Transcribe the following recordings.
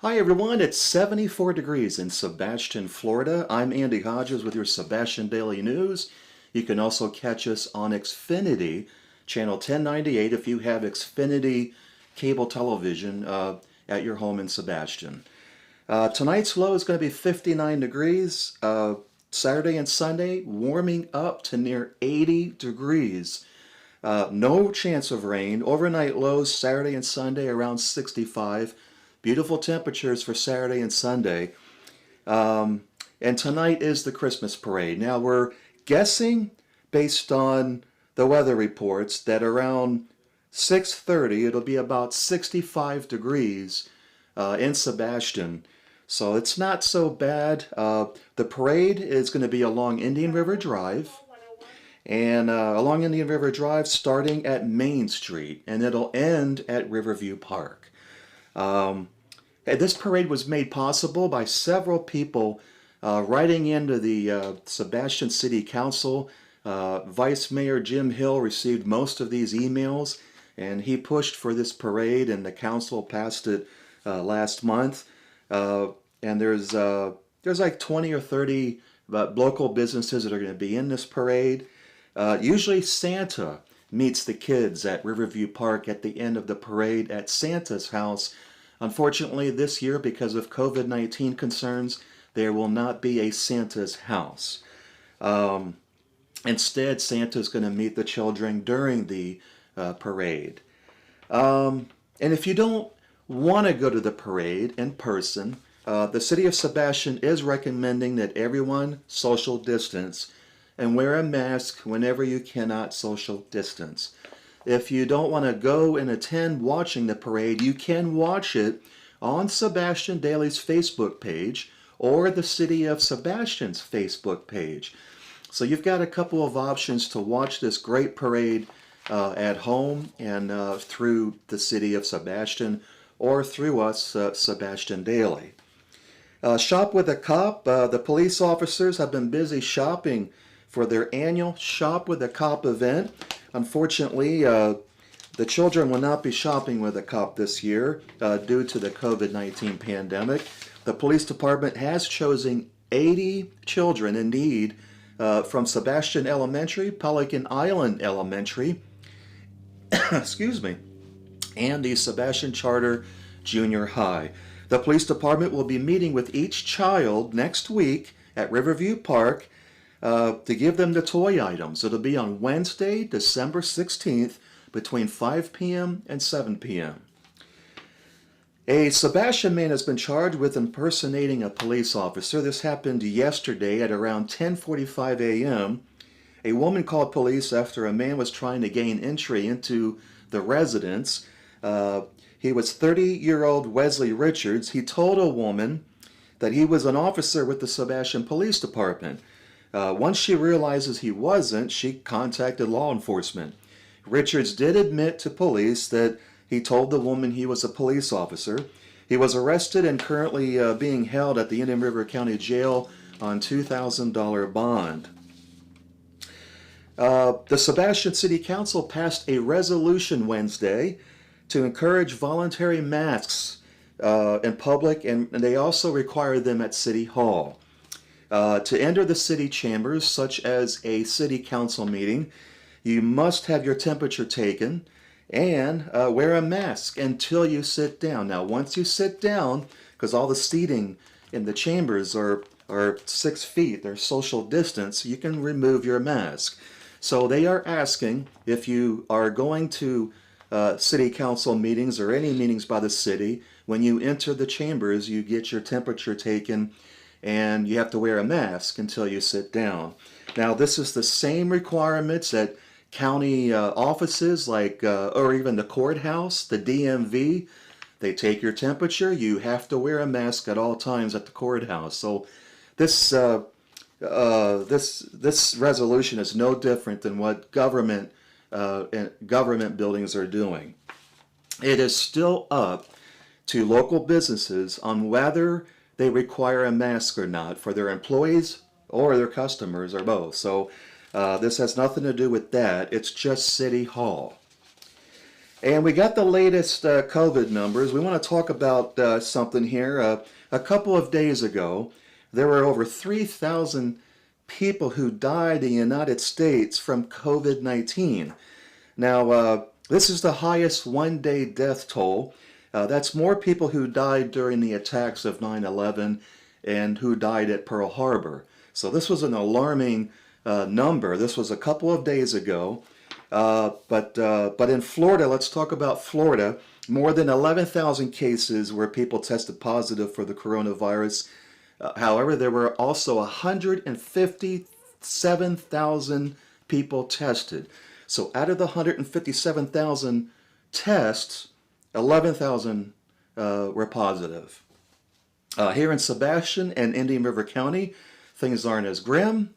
Hi everyone, it's 74 degrees in Sebastian, Florida. I'm Andy Hodges with your Sebastian Daily News. You can also catch us on Xfinity, channel 1098 if you have Xfinity cable television at your home in Sebastian. Tonight's low is going to be 59 degrees. Saturday and Sunday warming up to near 80 degrees. No chance of rain. Overnight lows Saturday and Sunday around 65. Beautiful temperatures for Saturday and Sunday. And tonight is the Christmas parade. Now we're guessing, based on the weather reports, that around 6:30 it'll be about 65 degrees in Sebastian. So it's not so bad. The parade is going to be along Indian River Drive. And along Indian River Drive starting at Main Street. And it'll end at Riverview Park. This parade was made possible by several people writing into the Sebastian City Council. Vice Mayor Jim Hill received most of these emails, and he pushed for this parade, and the council passed it last month. And there's like 20 or 30 local businesses that are going to be in this parade. Usually Santa meets the kids at Riverview Park at the end of the parade at Santa's house. Unfortunately, this year, because of COVID-19 concerns, there will not be a Santa's house. Instead, Santa's going to meet the children during the parade. And if you don't want to go to the parade in person, the City of Sebastian is recommending that everyone social distance and wear a mask whenever you cannot social distance. If you don't want to go and attend watching the parade, you can watch it on Sebastian Daily's Facebook page or the City of Sebastian's Facebook page. So you've got a couple of options to watch this great parade at home and through the City of Sebastian or through us, Sebastian Daily. Shop with a Cop. The police officers have been busy shopping for their annual Shop with a Cop event. Unfortunately, the children will not be shopping with a cop this year due to the COVID-19 pandemic. The police department has chosen 80 children in need from Sebastian Elementary, Pelican Island Elementary, excuse me, and the Sebastian Charter Junior High. The police department will be meeting with each child next week at Riverview Park to give them the toy items. It'll be on Wednesday, December 16th, between 5 p.m. and 7 p.m. A Sebastian man has been charged with impersonating a police officer. This happened yesterday at around 10:45 a.m. A woman called police after a man was trying to gain entry into the residence. He was 30-year-old Wesley Richards. He told a woman that he was an officer with the Sebastian Police Department. Once she realizes he wasn't, she contacted law enforcement. Richards did admit to police that he told the woman he was a police officer. He was arrested and currently being held at the Indian River County Jail on $2,000 bond. The Sebastian City Council passed a resolution Wednesday to encourage voluntary masks in public, and they also require them at City Hall. To enter the city chambers, such as a city council meeting, you must have your temperature taken and wear a mask until you sit down. Now, once you sit down, because all the seating in the chambers are 6 feet, they're social distance, you can remove your mask. So they are asking if you are going to city council meetings or any meetings by the city, when you enter the chambers, you get your temperature taken and you have to wear a mask until you sit down. Now, this is the same requirements at county offices like, or even the courthouse, the DMV. They take your temperature. You have to wear a mask at all times at the courthouse. So this resolution is no different than what government buildings are doing. It is still up to local businesses on whether they require a mask or not for their employees or their customers or both. So this has nothing to do with that. It's just City Hall. And we got the latest COVID numbers. We want to talk about something here. A couple of days ago, there were over 3,000 people who died in the United States from COVID-19. Now, this is the highest one-day death toll. That's more people who died during the attacks of 9/11 and who died at Pearl Harbor. So this was an alarming number. This was a couple of days ago. But in Florida, let's talk about Florida. More than 11,000 cases where people tested positive for the coronavirus. However, there were also 157,000 people tested. So out of the 157,000 tests, 11,000 were positive. Here in Sebastian and Indian River County, things aren't as grim.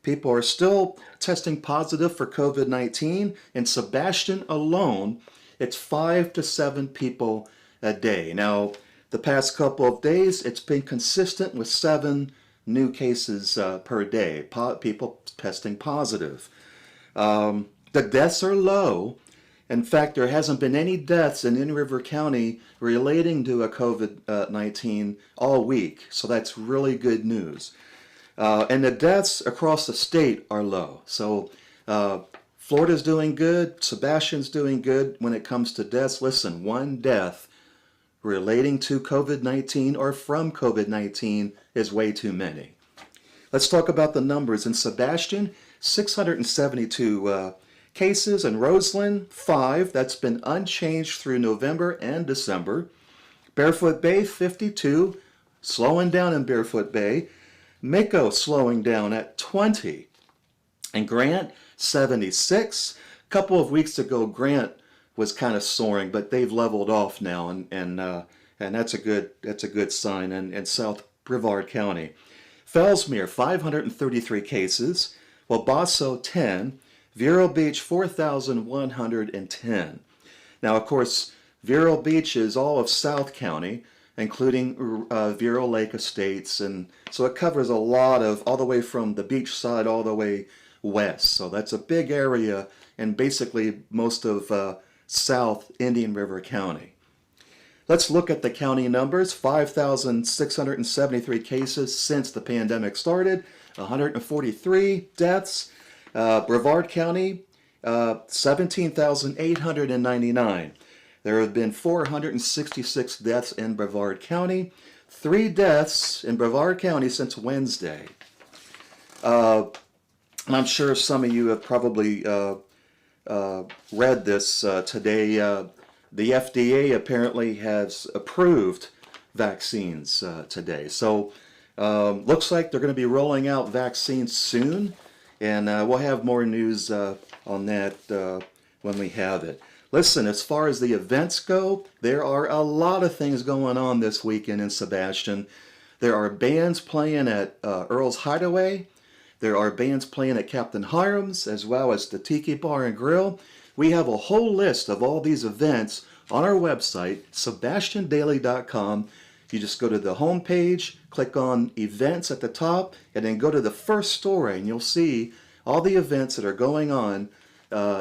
People are still testing positive for COVID-19. In Sebastian alone, it's 5 to 7 people a day. Now, the past couple of days, it's been consistent with 7 new cases per day, people testing positive. The deaths are low. In fact, there hasn't been any deaths in Indian River County relating to a COVID-19 all week. So that's really good news. And the deaths across the state are low. So Florida's doing good. Sebastian's doing good when it comes to deaths. Listen, one death relating to COVID-19 or from COVID-19 is way too many. Let's talk about the numbers. In Sebastian, 672 cases. In Roseland, 5. That's been unchanged through November and December. Barefoot Bay, 52. Slowing down in Barefoot Bay. Mako slowing down at 20. And Grant, 76. A couple of weeks ago, Grant was kind of soaring, but they've leveled off now, and that's a good sign. In South Brevard County, Fellsmere, 533 cases. Wabasso, 10. Vero Beach, 4,110. Now, of course, Vero Beach is all of South County, including Vero Lake Estates, and so it covers a lot of, all the way from the beach side all the way west. So that's a big area, and basically most of South Indian River County. Let's look at the county numbers. 5,673 cases since the pandemic started, 143 deaths. Brevard County, 17,899. There have been 466 deaths in Brevard County, 3 deaths in Brevard County since Wednesday. And I'm sure some of you have probably read this today. The FDA apparently has approved vaccines today. So looks like they're going to be rolling out vaccines soon, and we'll have more news on that when we have it. Listen, as far as the events go, there are a lot of things going on this weekend in Sebastian. There are bands playing at Earl's Hideaway. There are bands playing at Captain Hiram's, as well as the Tiki Bar and Grill. We have a whole list of all these events on our website, sebastiandaily.com. You just go to the home page, click on events at the top, and then go to the first story, and you'll see all the events that are going on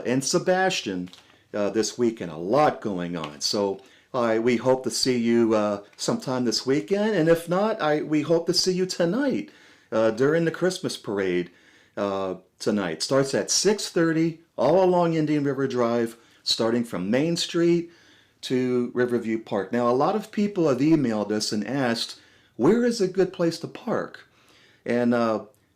in Sebastian this weekend. A lot going on. So we hope to see you sometime this weekend, and if not, we hope to see you tonight during the Christmas parade tonight. Starts at 6:30 all along Indian River Drive, starting from Main Street to Riverview Park. Now, a lot of people have emailed us and asked, where is a good place to park? And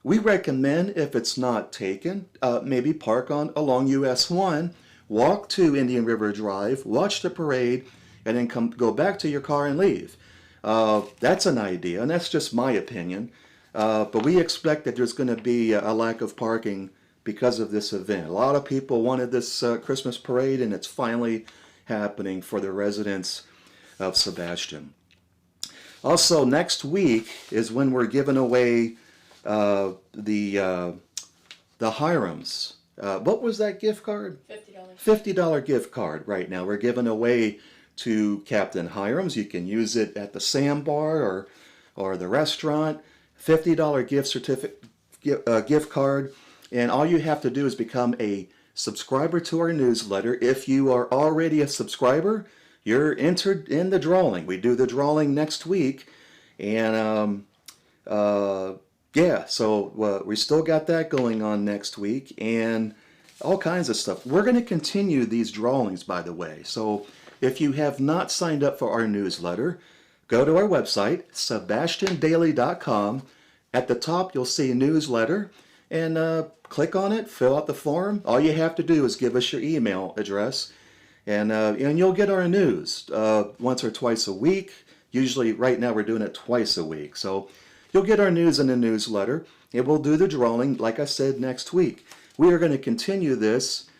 we recommend, if it's not taken, maybe park along US 1, walk to Indian River Drive, watch the parade, and then go back to your car and leave. That's an idea, and that's just my opinion. But we expect that there's going to be a lack of parking because of this event. A lot of people wanted this Christmas parade, and it's finally happening for the residents of Sebastian. Also, next week is when we're giving away the Hiram's. What was that gift card? $50. $50 gift card right now. We're giving away to Captain Hiram's. You can use it at the Sandbar or the restaurant. $50 gift card, and all you have to do is become a subscriber to our newsletter. If you are already a subscriber, you're entered in the drawing. We do the drawing next week. And yeah, so we still got that going on next week and all kinds of stuff. We're going to continue these drawings, by the way. So if you have not signed up for our newsletter, go to our website, sebastiandaily.com. At the top, you'll see newsletter, and click on it, fill out the form. All you have to do is give us your email address, and you'll get our news once or twice a week. Usually, right now, we're doing it twice a week. So you'll get our news in the newsletter, and we'll do the drawing, like I said, next week. We are going to continue this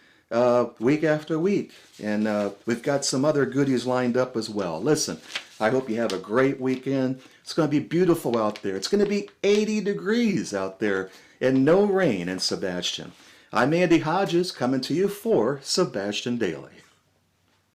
week after week, and we've got some other goodies lined up as well. Listen, I hope you have a great weekend. It's going to be beautiful out there. It's going to be 80 degrees out there and no rain in Sebastian. I'm Andy Hodges, coming to you for Sebastian Daily.